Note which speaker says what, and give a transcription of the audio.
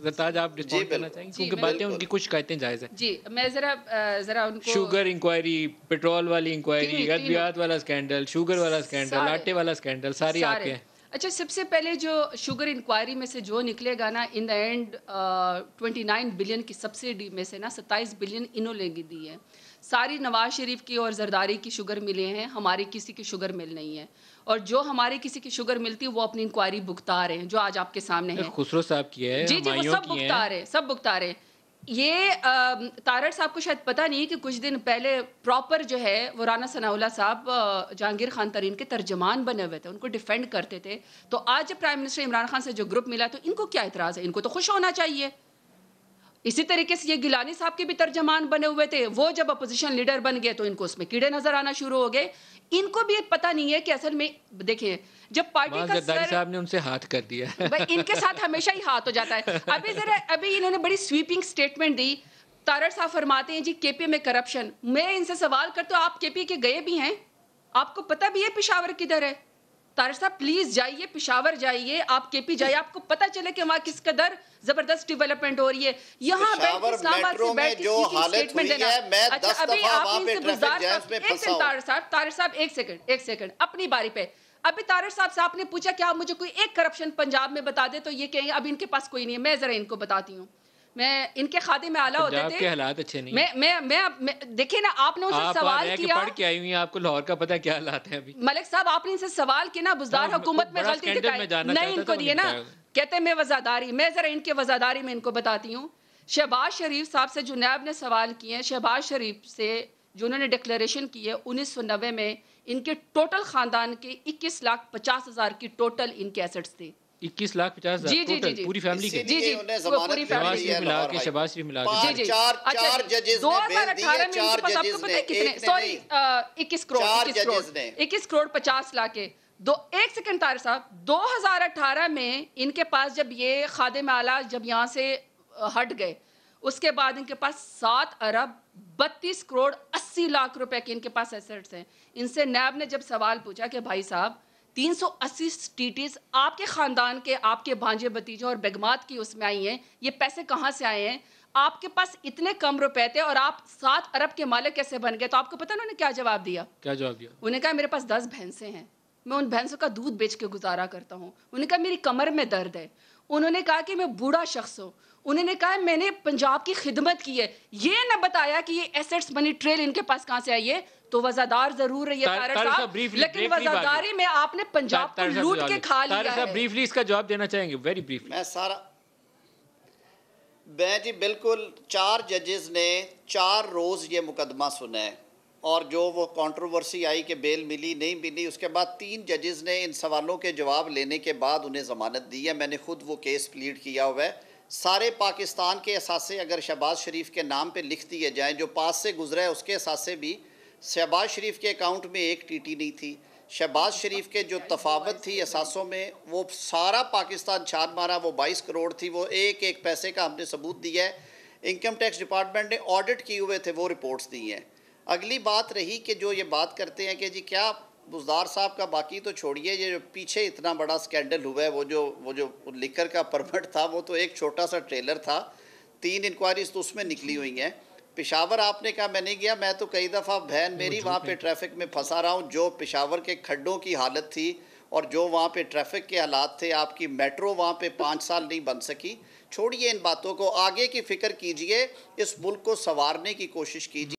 Speaker 1: سرتاج آپ رسپونڈ کرنا چاہیں گے کیونکہ باتیں ان کی کچھ شکایتیں جائز ہیں.
Speaker 2: جی میں ذرا ان کو
Speaker 1: شوگر انکوائری، پیٹرول والی انکوائری، ادویات والا اسکینڈل، شوگر والا اسکینڈل، آٹے والا اسکینڈل، ساری آپ کے ہیں.
Speaker 2: اچھا سب سے پہلے جو شوگر انکوائری میں سے جو نکلے گا نا ان دا اینڈ 29 بلین کی سبسڈی میں سے نا 27 بلین انہوں نے دی ہے. ساری نواز شریف کی اور زرداری کی شوگر ملے ہیں، ہماری کسی کی شوگر مل نہیں ہے. اور جو ہماری کسی کی شوگر ملتی ہے وہ اپنی انکوائری بھگتا رہے ہیں جو آج آپ کے سامنے ہے.
Speaker 1: خسرو صاحب کی ہے،
Speaker 2: جی وہ سب بھگتا رہے، سب بھگتا رہے. یہ تارڑ صاحب کو شاید پتہ نہیں کہ کچھ دن پہلے پراپر جو ہے وہ رانا ثناء اللہ صاحب جہانگیر خان ترین کے ترجمان بنے ہوئے تھے، ان کو ڈیفینڈ کرتے تھے. تو آج جب پرائم منسٹر عمران خان سے جو گروپ ملا تو ان کو کیا اعتراض ہے؟ ان کو تو خوش ہونا چاہیے. اسی طریقے سے یہ گیلانی صاحب کے بھی ترجمان بنے ہوئے تھے، وہ جب اپوزیشن لیڈر بن گئے تو ان کو اس میں کیڑے نظر آنا شروع ہو گئے. ان کو بھی پتہ نہیں ہے کہ اصل میں دیکھیں جب پارٹی کا
Speaker 1: زرداری صاحب نے ان سے ہاتھ کر دیا
Speaker 2: ان کے ساتھ ہمیشہ ہی ہاتھ ہو جاتا ہے. ابھی انہوں نے بڑی سویپنگ سٹیٹمنٹ دی. تارڑ صاحب فرماتے ہیں جی کے پی میں کرپشن. میں ان سے سوال کرتا ہوں آپ کے پی کے گئے بھی ہیں؟ آپ کو پتہ بھی ہے پشاور کدھر ہے؟ تارڑ صاحب پلیز جائیے پشاور جائیے، آپ کے پی جائیے، آپ کو پتہ چلے کہ وہاں کس قدر زبردست ڈیولپمنٹ ہو رہی ہے. یہاں بیٹھ کے اسلام آباد سے بیٹھ کے اسٹیٹمنٹ دینا. اچھا ابھی آپ ان سے گزار ایک سیکنڈ تارڑ صاحب ایک سیکنڈ اپنی باری پہ. ابھی تارڑ صاحب سے آپ نے پوچھا کہ آپ مجھے کوئی ایک کرپشن پنجاب میں بتا دے تو یہ کہیں ابھی ان کے پاس کوئی نہیں ہے. میں ذرا ان کو بتاتی ہوں. میں ان کے خادم میں اعلیٰ ہوتے تھے.
Speaker 1: کے حالات اچھے نہیں.
Speaker 2: میں دیکھیں نا آپ نے ان سے سوال کیا،
Speaker 1: پڑھ کے آئی ہوئی ہیں، آپ کو لاہور کا پتہ کیا حالات ہیں ابھی.
Speaker 2: ملک صاحب آپ نے ان سے سوال کیا نا بزدار حکومت میں غلطی دکھائی نہیں ان کو دیے نا، کہتے میں وزاداری. میں ذرا ان کے وزاداری میں ان کو بتاتی ہوں. شہباز شریف صاحب سے جو نیب نے سوال کیے ہیں، شہباز شریف سے جو انہوں نے ڈکلیریشن کی ہے 1990 میں ان کے ٹوٹل خاندان کے 21,50,000 کی ٹوٹل ان کے ایسٹس تھے.
Speaker 1: 21,50,000 پوری فیملی کے.
Speaker 2: جی پوری فیملی
Speaker 1: ملا کے شہباز شریف ملا کے.
Speaker 2: جی 2018 میں ان کے پاس آپ کو پتہ ہے کتنے، سوری 21 کروڑ 50 لاکھ کے. ایک سیکنڈ طارق صاحب، 2018 میں ان کے پاس جب یہ خادم اعلیٰ جب یہاں سے ہٹ گئے اس کے بعد ان کے پاس 7 ارب 32 کروڑ 80 لاکھ روپے کے ان کے پاس ایسٹس ہیں. ان سے نیب نے جب سوال پوچھا کہ بھائی صاحب 380 سٹیٹیز آپ کے خاندان کے، آپ کے بھانجے بتیجوں اور بیگمات کی اس میں آئی ہیں، یہ پیسے کہاں سے آئے ہیں؟ آپ کے پاس اتنے کم روپے تھے اور آپ 7 ارب کے مالک کیسے بن گئے؟ تو آپ کو پتہ انہوں نے کیا جواب دیا؟ انہوں نے کہا میرے پاس 10 بھینسیں ہیں، میں ان بھینسوں کا دودھ بیچ کے گزارا کرتا ہوں. انہوں نے کہا میری کمر میں درد ہے. انہوں نے کہا کہ میں بوڑھا شخص ہوں. انہوں نے کہا میں نے پنجاب کی خدمت کی ہے. یہ نہ بتایا کہ یہ ایسٹس منی ٹریل ان کے پاس کہاں سے آئی ہے. تو وزادار ضرور رہی ہے طارق صاحب، لیکن وزاداری میں آپ نے پنجاب کو لوٹ کے کھا لیا ہے.
Speaker 1: بریفلی اس کا جواب دینا چاہیں گے؟ Very briefly.
Speaker 3: میں جی بالکل 4 ججز نے 4 روز یہ مقدمہ سنا ہے اور جو وہ کنٹروورسی آئی کہ بیل ملی نہیں ملی، اس کے بعد 3 ججز نے ان سوالوں کے جواب لینے کے بعد انہیں ضمانت دی ہے. میں نے خود وہ کیس پلیڈ کیا ہوا ہے. سارے پاکستان کے اثاثے اگر شہباز شریف کے نام پہ لکھ دیے جائیں، جو پاس سے گزرا ہے اس کے اثاثے بھی شہباز شریف کے اکاؤنٹ میں 1 ٹی ٹی نہیں تھی. شہباز شریف کے جو تفاوت تھی اثاثوں میں وہ سارا پاکستان چھان مارا، وہ 22 کروڑ تھی. وہ ایک پیسے کا ہم نے ثبوت دیا ہے. انکم ٹیکس ڈپارٹمنٹ نے آڈٹ کیے ہوئے تھے، وہ رپورٹس دی ہیں. اگلی بات رہی کہ جو یہ بات کرتے ہیں کہ جی کیا بزدار صاحب کا، باقی تو چھوڑیے، یہ جو پیچھے اتنا بڑا سکینڈل ہوا ہے، وہ جو لیکر کا پرمٹ تھا وہ تو ایک چھوٹا سا ٹریلر تھا. 3 انکوائریز تو اس میں نکلی ہوئی ہیں. پشاور آپ نے کہا میں نہیں گیا، میں تو کئی دفعہ بہن میری وہاں پہ ٹریفک میں پھنسا رہا ہوں. جو پشاور کے کھڈوں کی حالت تھی اور جو وہاں پہ ٹریفک کے حالات تھے، آپ کی میٹرو وہاں پہ 5 سال نہیں بن سکی. چھوڑیے ان باتوں کو، آگے کی فکر کیجئے، اس ملک کو سنوارنے کی کوشش کیجئے.